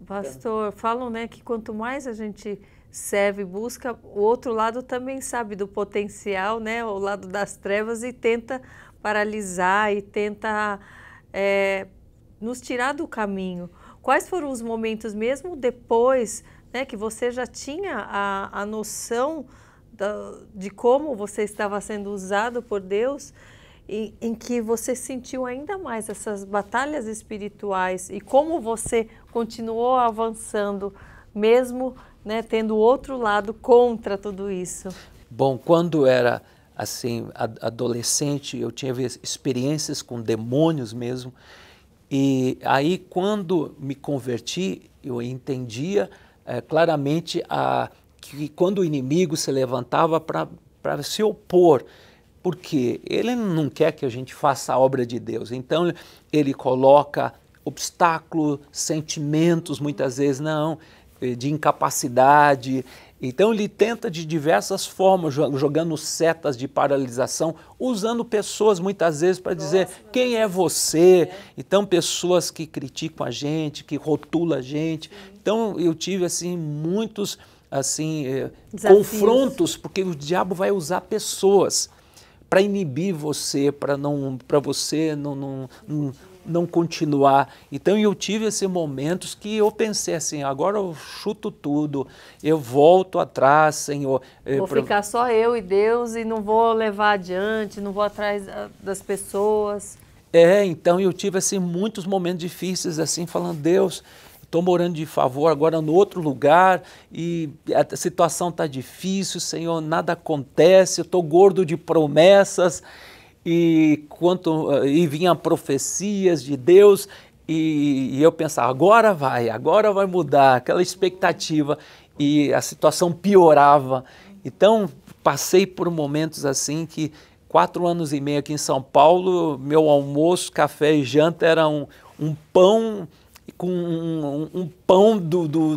Pastor, falam, né, que quanto mais a gente serve e busca, o outro lado também sabe do potencial, né, o lado das trevas e tenta paralisar e tenta nos tirar do caminho. Quais foram os momentos, mesmo depois, né, que você já tinha a noção de como você estava sendo usado por Deus, em que você sentiu ainda mais essas batalhas espirituais e como você continuou avançando, mesmo, né, tendo o outro lado contra tudo isso? Bom, quando era assim adolescente, eu tinha experiências com demônios mesmo. E aí, quando me converti, eu entendia claramente que quando o inimigo se levantava para se opor, porque ele não quer que a gente faça a obra de Deus. Então, ele coloca obstáculos, sentimentos, muitas vezes não, de incapacidade. Então ele tenta de diversas formas, jogando setas de paralisação, usando pessoas muitas vezes para dizer quem é você. Então pessoas que criticam a gente, que rotulam a gente. Então eu tive assim muitos assim confrontos, porque o diabo vai usar pessoas para inibir você, para você não continuar. Então eu tive esses momentos que eu pensei assim, agora eu chuto tudo, eu volto atrás, Senhor. Vou ficar só eu e Deus e não vou levar adiante, não vou atrás das pessoas. Então eu tive assim muitos momentos difíceis assim, falando, Deus, estou morando de favor agora no outro lugar e a situação está difícil, Senhor, nada acontece, eu estou gordo de promessas. E vinham profecias de Deus e eu pensava, agora vai mudar, aquela expectativa, e a situação piorava. Então passei por momentos assim que 4 anos e meio aqui em São Paulo, meu almoço, café e janta era um pão com um pão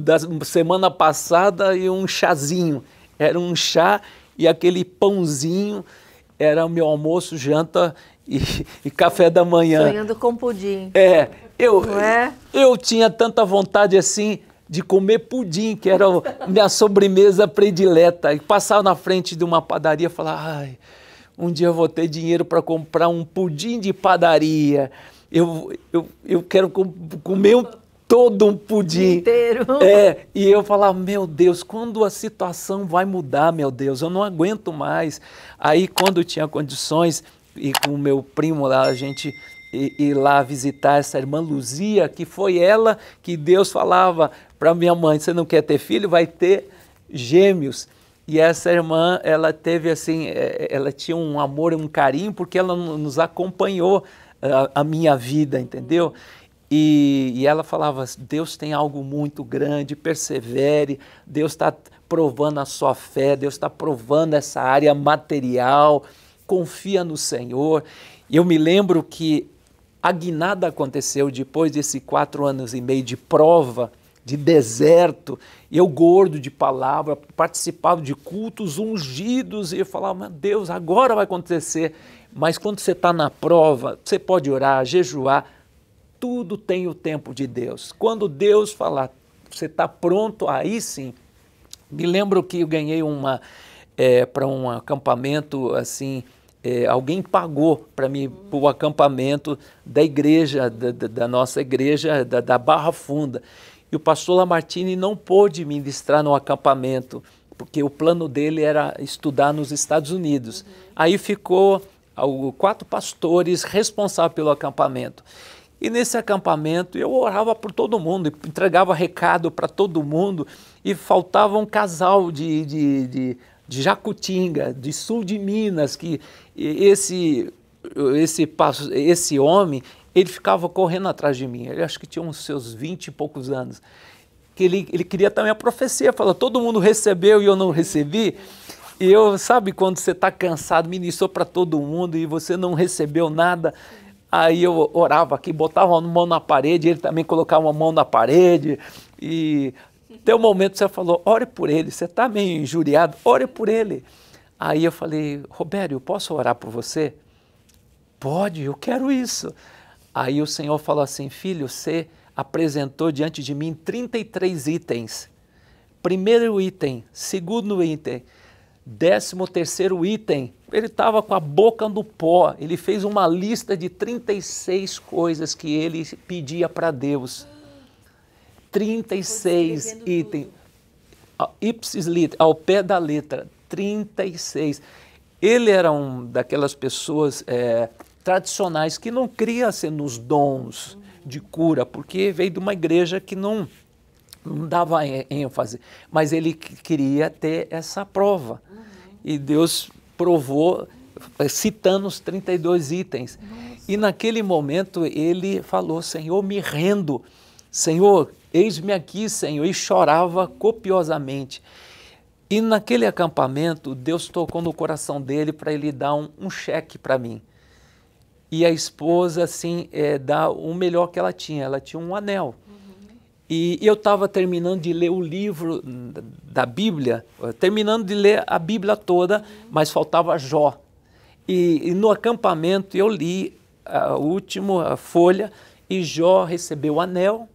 da semana passada e um chazinho. Era um chá e aquele pãozinho era o meu almoço, janta e café da manhã. Sonhando com pudim. Eu tinha tanta vontade assim de comer pudim, que era minha sobremesa predileta. E passava na frente de uma padaria e falava, ai, um dia eu vou ter dinheiro para comprar um pudim de padaria. Eu quero comer todo um pudim inteiro. E eu falava, meu Deus, quando a situação vai mudar, meu Deus, eu não aguento mais. Aí quando eu tinha condições, e com o meu primo lá, a gente ir lá visitar essa irmã Luzia, que foi ela que Deus falava para minha mãe, você não quer ter filho, vai ter gêmeos. E essa irmã, ela teve assim, ela tinha um amor e um carinho, porque ela nos acompanhou a minha vida, entendeu? E ela falava, Deus tem algo muito grande, persevere, Deus está provando a sua fé, Deus está provando essa área material, confia no Senhor. E eu me lembro que a guinada aconteceu depois desses 4 anos e meio de prova, de deserto, eu gordo de palavra, participava de cultos ungidos, e eu falava, meu Deus, agora vai acontecer. Mas quando você está na prova, você pode orar, jejuar, tudo tem o tempo de Deus. Quando Deus falar, você está pronto, aí sim. Me lembro que eu ganhei para um acampamento, assim, alguém pagou para mim, para o acampamento da igreja, da nossa igreja, da Barra Funda. E o pastor Lamartine não pôde ministrar no acampamento, porque o plano dele era estudar nos Estados Unidos. Aí ficou 4 pastores responsáveis pelo acampamento. E nesse acampamento eu orava por todo mundo, entregava recado para todo mundo, e faltava um casal de Jacutinga, de sul de Minas, que esse homem, ele ficava correndo atrás de mim, ele acho que tinha uns seus 20 e poucos anos, que ele queria também a profecia, falou, todo mundo recebeu e eu não recebi. E eu, sabe, quando você está cansado, ministrou para todo mundo e você não recebeu nada. Aí eu orava aqui, botava uma mão na parede, ele também colocava uma mão na parede. E tem um momento que você falou, ore por ele, você está meio injuriado, ore por ele. Aí eu falei, Robério, eu posso orar por você? Pode, eu quero isso. Aí o Senhor falou assim, filho, você apresentou diante de mim 33 itens. Primeiro item, segundo item, 13º item, ele estava com a boca no pó. Ele fez uma lista de 36 coisas que ele pedia para Deus. 36 itens, ipsis litera, ao pé da letra, 36. Ele era daquelas pessoas tradicionais que não cria assim, nos dons de cura, porque veio de uma igreja que não dava ênfase, mas ele queria ter essa prova. E Deus provou, citando os 32 itens. Nossa. E naquele momento ele falou, Senhor, me rendo. Senhor, eis-me aqui, Senhor. E chorava copiosamente. E naquele acampamento, Deus tocou no coração dele para ele dar um cheque para mim. E a esposa, assim, dá o melhor que ela tinha. Ela tinha um anel. E eu estava terminando de ler o livro da Bíblia, terminando de ler a Bíblia toda, mas faltava Jó. E no acampamento eu li a última folha e Jó recebeu o anel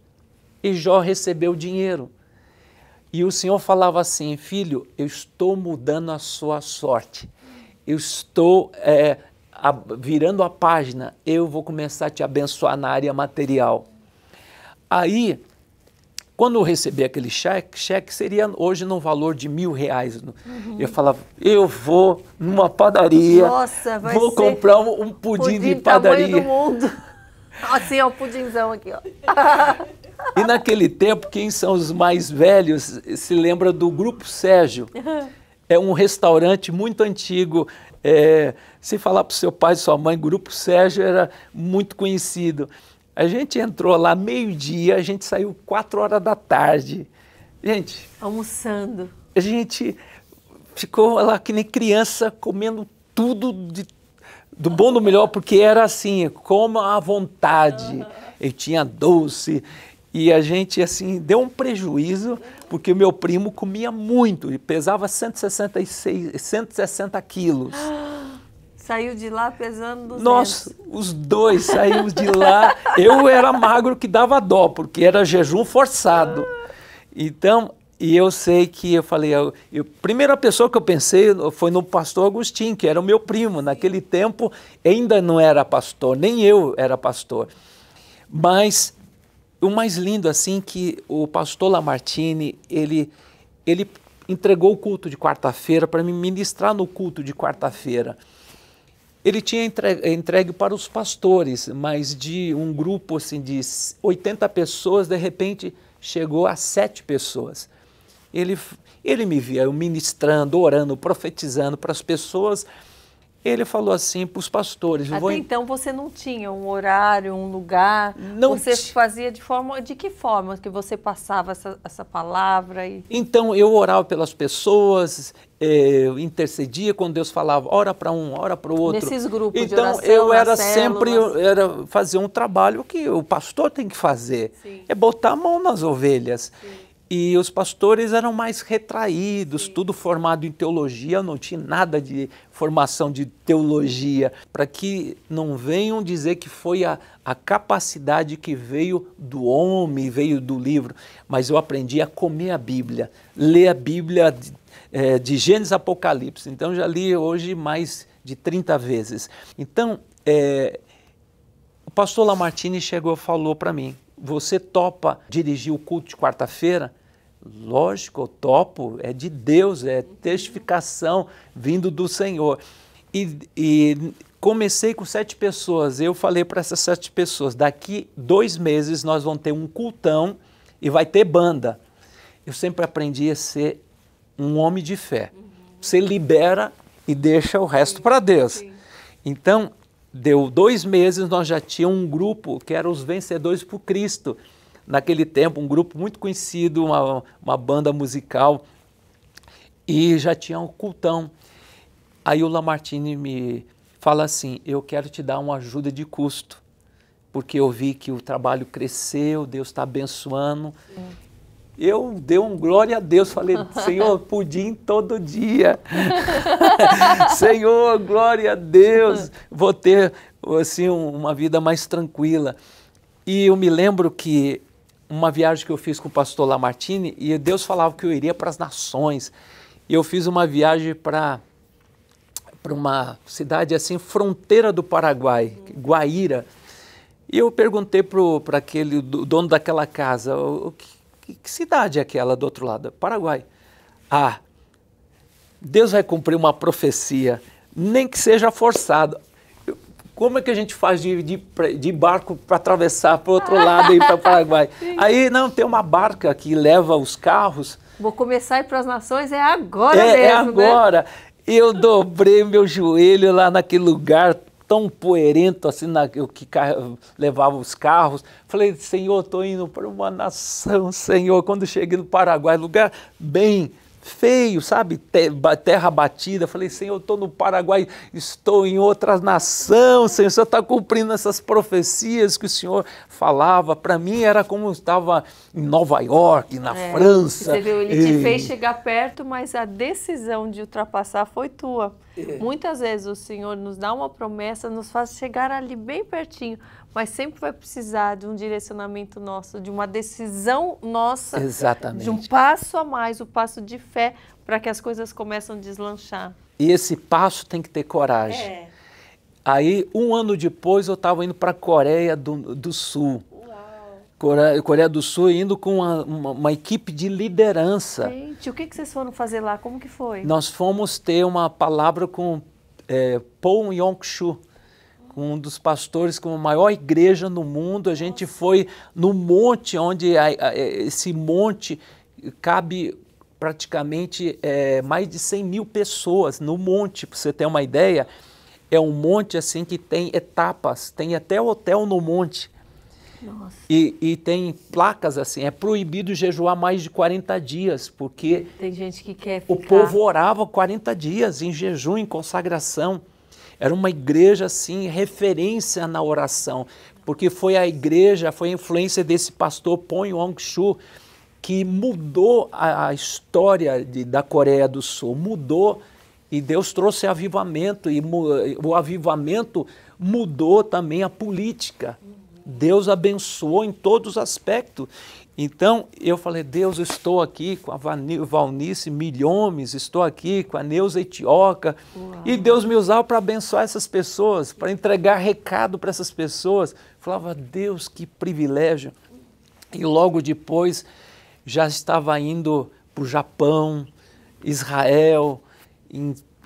e Jó recebeu o dinheiro. E o Senhor falava assim, filho, eu estou mudando a sua sorte, eu estou virando a página, eu vou começar a te abençoar na área material. Aí, quando eu recebi aquele cheque seria hoje no valor de R$1.000. Eu falava, eu vou numa padaria, nossa, vou comprar um pudim de padaria. Tamanho do mundo. Assim, ó, o pudinzão aqui, ó. E naquele tempo, quem são os mais velhos se lembra do Grupo Sérgio. É um restaurante muito antigo. Se falar para o seu pai e sua mãe, Grupo Sérgio era muito conhecido. A gente entrou lá meio-dia, a gente saiu 4 horas da tarde. Gente... almoçando. A gente ficou lá que nem criança, comendo tudo do bom do melhor, porque era assim, coma à vontade. Eu tinha doce. E a gente, assim, deu um prejuízo, porque o meu primo comia muito, e pesava 160 quilos. Saiu de lá pesando 200. Nós, os dois, saímos de lá. Eu era magro que dava dó, porque era jejum forçado. Então, e eu sei que eu falei... A primeira pessoa que eu pensei foi no pastor Agostinho, que era o meu primo. Naquele tempo, ainda não era pastor, nem eu era pastor. Mas o mais lindo, assim, que o pastor Lamartine, ele entregou o culto de quarta-feira para me ministrar no culto de quarta-feira. Ele tinha entregue para os pastores, mas de um grupo assim, de 80 pessoas, de repente chegou a 7 pessoas. Ele me via eu ministrando, orando, profetizando para as pessoas. Ele falou assim para os pastores... Até então você não tinha um horário, um lugar? Não. Você fazia de que forma que você passava essa palavra? Então eu orava pelas pessoas, eu intercedia quando Deus falava, ora para um, ora para o outro. Nesses grupos então, de oração, eu era células. sempre fazer um trabalho que o pastor tem que fazer. Sim. É botar a mão nas ovelhas. Sim. E os pastores eram mais retraídos, tudo formado em teologia, eu não tinha nada de formação de teologia, para que não venham dizer que foi a capacidade que veio do homem, veio do livro, mas eu aprendi a comer a Bíblia, ler a Bíblia de Gênesis a Apocalipse, então já li hoje mais de 30 vezes. Então, o pastor Lamartine chegou e falou para mim, você topa dirigir o culto de quarta-feira? Lógico, eu topo, é de Deus, é testificação vindo do Senhor. E comecei com 7 pessoas, eu falei para essas 7 pessoas, daqui 2 meses nós vamos ter um cultão e vai ter banda. Eu sempre aprendi a ser um homem de fé. Você libera e deixa o resto para Deus. Então, deu 2 meses, nós já tínhamos um grupo que era os Vencedores por Cristo. Naquele tempo, um grupo muito conhecido, uma banda musical, e já tinha um cultão. Aí o Lamartine me fala assim, eu quero te dar uma ajuda de custo, porque eu vi que o trabalho cresceu, Deus está abençoando. Eu dei um glória a Deus, falei, Senhor, pudim todo dia. Senhor, glória a Deus, vou ter assim, uma vida mais tranquila. E eu me lembro que uma viagem que eu fiz com o pastor Lamartine, e Deus falava que eu iria para as nações. E eu fiz uma viagem para uma cidade assim, fronteira do Paraguai, Guaíra. E eu perguntei para aquele dono daquela casa, que cidade é aquela do outro lado? Paraguai. Ah, Deus vai cumprir uma profecia, nem que seja forçado. Como é que a gente faz de barco para atravessar para o outro lado e ir para o Paraguai? Aí, não, tem uma barca que leva os carros. Vou começar a ir para as nações, é agora mesmo, É agora. Né? Eu dobrei meu joelho lá naquele lugar tão poerento, assim, que levava os carros. Falei, Senhor, estou indo para uma nação, Senhor. Quando cheguei no Paraguai, lugar bem feio, sabe, terra batida. Falei, Senhor, eu estou no Paraguai, estou em outra nação, Senhor, o Senhor está cumprindo essas profecias que o Senhor falava. Para mim era como eu estava em Nova York, na França. Você viu, ele te fez chegar perto, mas a decisão de ultrapassar foi tua. Muitas vezes o Senhor nos dá uma promessa, nos faz chegar ali bem pertinho, mas sempre vai precisar de um direcionamento nosso, de uma decisão nossa. Exatamente. De um passo a mais, o passo de fé, para que as coisas começam a deslanchar. E esse passo tem que ter coragem. Aí, um ano depois, eu estava indo para a Coreia do Sul. Coreia do Sul, indo com uma equipe de liderança. Gente, o que vocês foram fazer lá? Como que foi? Nós fomos ter uma palavra com Paul Yong-Soo, um dos pastores com a maior igreja no mundo. A gente foi no monte, onde esse monte cabe praticamente mais de 100 mil pessoas no monte, para você ter uma ideia. É um monte assim que tem etapas, tem até hotel no monte. Nossa. E tem placas assim, é proibido jejuar mais de 40 dias, porque tem gente que quer ficar. O povo orava 40 dias em jejum, em consagração. Era uma igreja assim, referência na oração, porque foi a igreja, foi a influência desse pastor Paul Yong-Soo que mudou a história da Coreia do Sul, mudou, e Deus trouxe avivamento, e o avivamento mudou também a política. Deus abençoou em todos os aspectos. Então, eu falei, Deus, eu estou aqui com a Valnice Milhomes, estou aqui com a Neuza Etioca, e Deus me usava para abençoar essas pessoas, para entregar recado para essas pessoas. Eu falava, Deus, que privilégio. E logo depois, já estava indo para o Japão, Israel,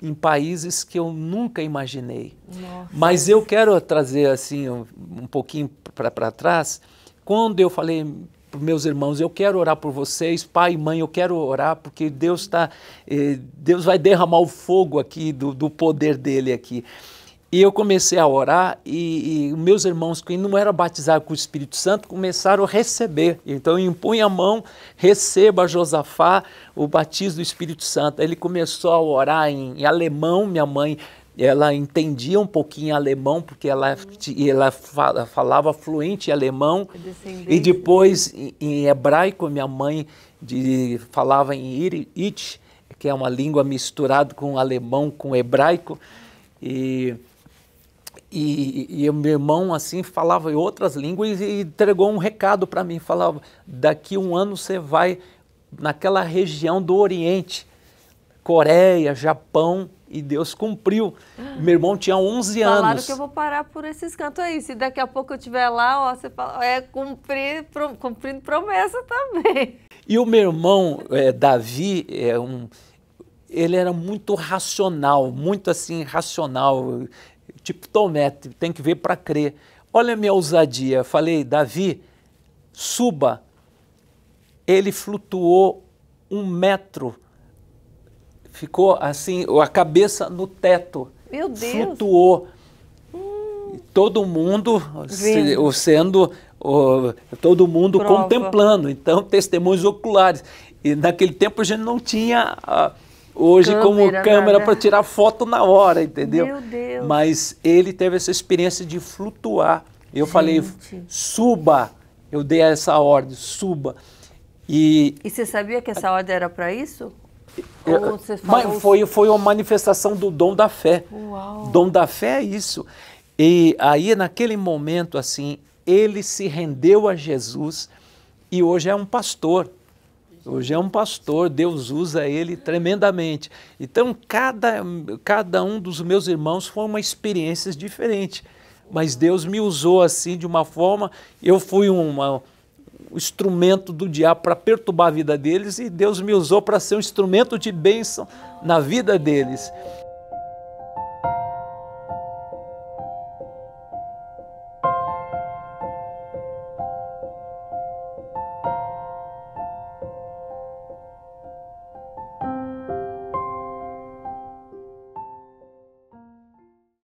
em países que eu nunca imaginei. Nossa. Mas eu quero trazer assim um pouquinho para trás. Quando eu falei para os meus irmãos, eu quero orar por vocês, pai e mãe, eu quero orar porque Deus vai derramar o fogo aqui do poder dele aqui. E eu comecei a orar e meus irmãos que não eram batizados com o Espírito Santo começaram a receber. Então eu impunha a mão, receba Josafá o batismo do Espírito Santo. Ele começou a orar em alemão. Minha mãe, ela entendia um pouquinho alemão, porque ela falava fluente alemão. E depois em hebraico, minha mãe falava em Yiddish, que é uma língua misturada com alemão, com hebraico. E o meu irmão assim falava em outras línguas e entregou um recado para mim, falava, daqui a um ano você vai naquela região do Oriente, Coreia, Japão, e Deus cumpriu. Meu irmão tinha 11 anos. Falaram que eu vou parar por esses cantos aí, se daqui a pouco eu estiver lá, ó, você fala, cumprindo promessa também. E o meu irmão, Davi, ele era muito racional, muito assim, racional, tipo Tomé, tem que ver para crer. Olha a minha ousadia. Falei, Davi, suba. Ele flutuou 1 metro. Ficou assim, a cabeça no teto. Meu Deus. Flutuou. Todo mundo todo mundo prova. Contemplando. Então, testemunhos oculares. E naquele tempo a gente não tinha... Hoje, como câmera para tirar foto na hora, entendeu? Meu Deus. Mas ele teve essa experiência de flutuar. Eu falei, suba. Eu dei essa ordem, suba. E você sabia que essa ordem era para isso? Mas foi uma manifestação do dom da fé. Uau. Dom da fé é isso. E aí, naquele momento, assim, ele se rendeu a Jesus e hoje é um pastor. Hoje é um pastor, Deus usa ele tremendamente. Então, cada um dos meus irmãos foi uma experiência diferente, mas Deus me usou assim de uma forma, eu fui um instrumento do diabo para perturbar a vida deles e Deus me usou para ser um instrumento de bênção na vida deles.